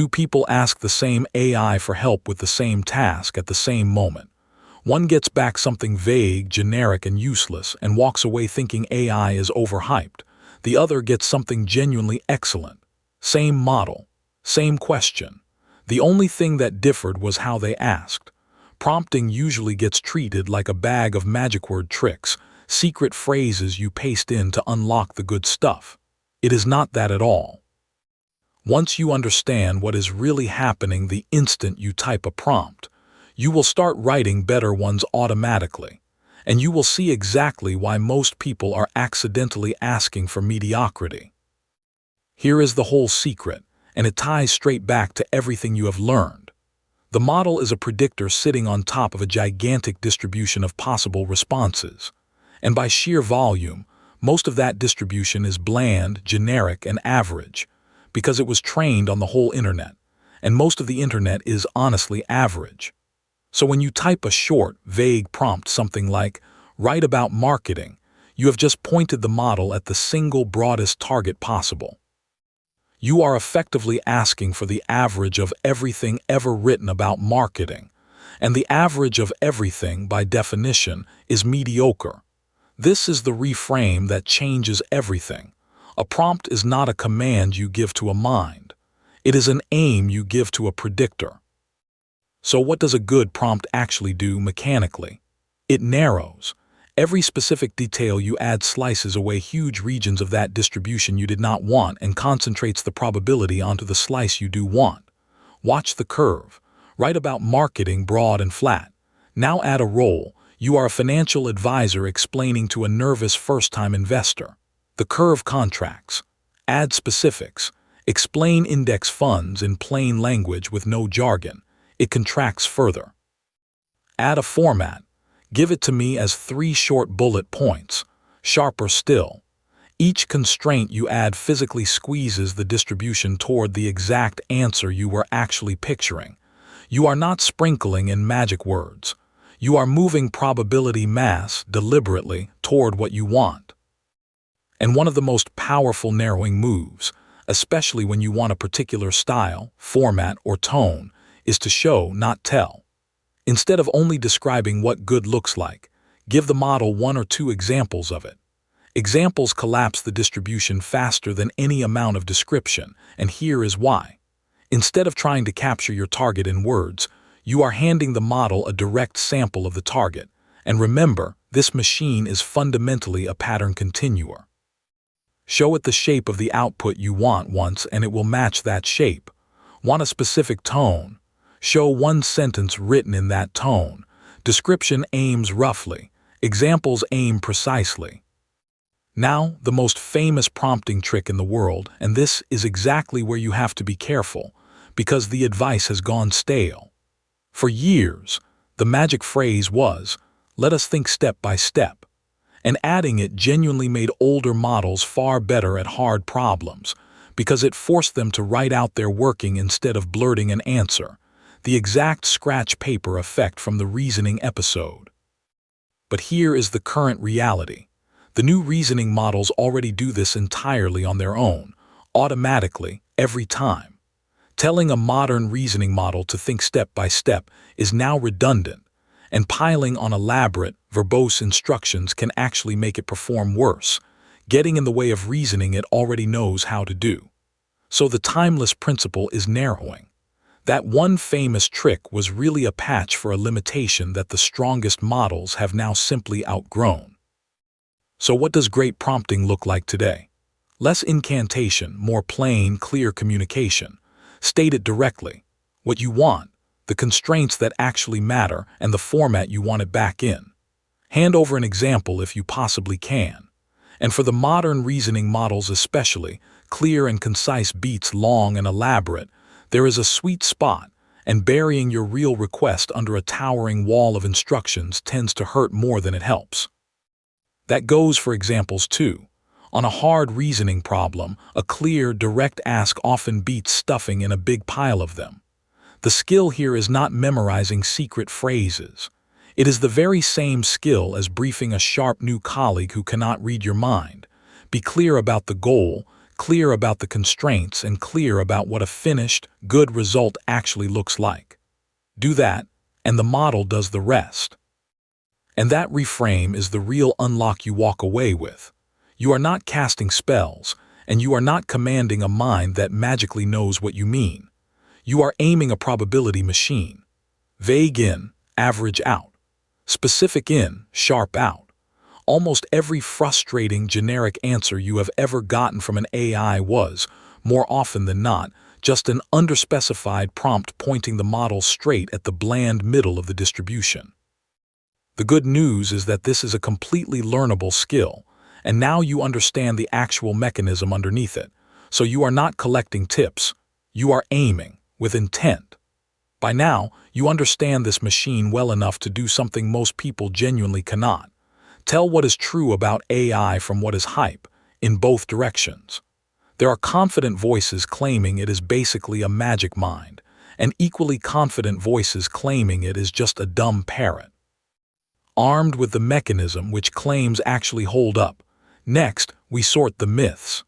Two people ask the same AI for help with the same task at the same moment. One gets back something vague, generic, and useless and walks away thinking AI is overhyped. The other gets something genuinely excellent. Same model, same question. The only thing that differed was how they asked. Prompting usually gets treated like a bag of magic word tricks, secret phrases you paste in to unlock the good stuff. It is not that at all. Once you understand what is really happening the instant you type a prompt, you will start writing better ones automatically, and you will see exactly why most people are accidentally asking for mediocrity. Here is the whole secret, and it ties straight back to everything you have learned. The model is a predictor sitting on top of a gigantic distribution of possible responses, and by sheer volume, most of that distribution is bland, generic, and average, because it was trained on the whole internet, and most of the internet is honestly average. So when you type a short, vague prompt something like, "Write about marketing," you have just pointed the model at the single broadest target possible. You are effectively asking for the average of everything ever written about marketing, and the average of everything, by definition, is mediocre. This is the reframe that changes everything. A prompt is not a command you give to a mind. It is an aim you give to a predictor. So what does a good prompt actually do mechanically? It narrows. Every specific detail you add slices away huge regions of that distribution you did not want and concentrates the probability onto the slice you do want. Watch the curve. Write about marketing broad and flat. Now add a role. You are a financial advisor explaining to a nervous first-time investor. The curve contracts. Add specifics. Explain index funds in plain language with no jargon. It contracts further. Add a format. Give it to me as 3 short bullet points. Sharper still. Each constraint you add physically squeezes the distribution toward the exact answer you were actually picturing. You are not sprinkling in magic words. You are moving probability mass deliberately toward what you want. And one of the most powerful narrowing moves, especially when you want a particular style, format, or tone, is to show, not tell. Instead of only describing what good looks like, give the model 1 or 2 examples of it. Examples collapse the distribution faster than any amount of description, and here is why. Instead of trying to capture your target in words, you are handing the model a direct sample of the target. And remember, this machine is fundamentally a pattern continuer. Show it the shape of the output you want once and it will match that shape. Want a specific tone? Show 1 sentence written in that tone. Description aims roughly. Examples aim precisely. Now, the most famous prompting trick in the world, and this is exactly where you have to be careful, because the advice has gone stale. For years, the magic phrase was, "Let us think step by step," and adding it genuinely made older models far better at hard problems, because it forced them to write out their working instead of blurting an answer. The exact scratch paper effect from the reasoning episode. But here is the current reality. The new reasoning models already do this entirely on their own, automatically, every time. Telling a modern reasoning model to think step by step is now redundant, and piling on elaborate, verbose instructions can actually make it perform worse, getting in the way of reasoning it already knows how to do. So the timeless principle is narrowing. That one famous trick was really a patch for a limitation that the strongest models have now simply outgrown. So what does great prompting look like today? Less incantation, more plain, clear communication. State it directly. What you want, the constraints that actually matter, and the format you want it back in. Hand over an example if you possibly can. And for the modern reasoning models especially, clear and concise beats long and elaborate. There is a sweet spot, and burying your real request under a towering wall of instructions tends to hurt more than it helps. That goes for examples too. On a hard reasoning problem, a clear, direct ask often beats stuffing in a big pile of them. The skill here is not memorizing secret phrases. It is the very same skill as briefing a sharp new colleague who cannot read your mind. Be clear about the goal, clear about the constraints and clear about what a finished, good result actually looks like. Do that, and the model does the rest. And that reframe is the real unlock you walk away with. You are not casting spells, and you are not commanding a mind that magically knows what you mean. You are aiming a probability machine. Vague in, average out. Specific in, sharp out. Almost every frustrating generic answer you have ever gotten from an AI was, more often than not, just an underspecified prompt pointing the model straight at the bland middle of the distribution. The good news is that this is a completely learnable skill, and now you understand the actual mechanism underneath it, so you are not collecting tips, you are aiming, with intent. By now, you understand this machine well enough to do something most people genuinely cannot. Tell what is true about AI from what is hype, in both directions. There are confident voices claiming it is basically a magic mind, and equally confident voices claiming it is just a dumb parrot. Armed with the mechanism which claims actually hold up, next we sort the myths.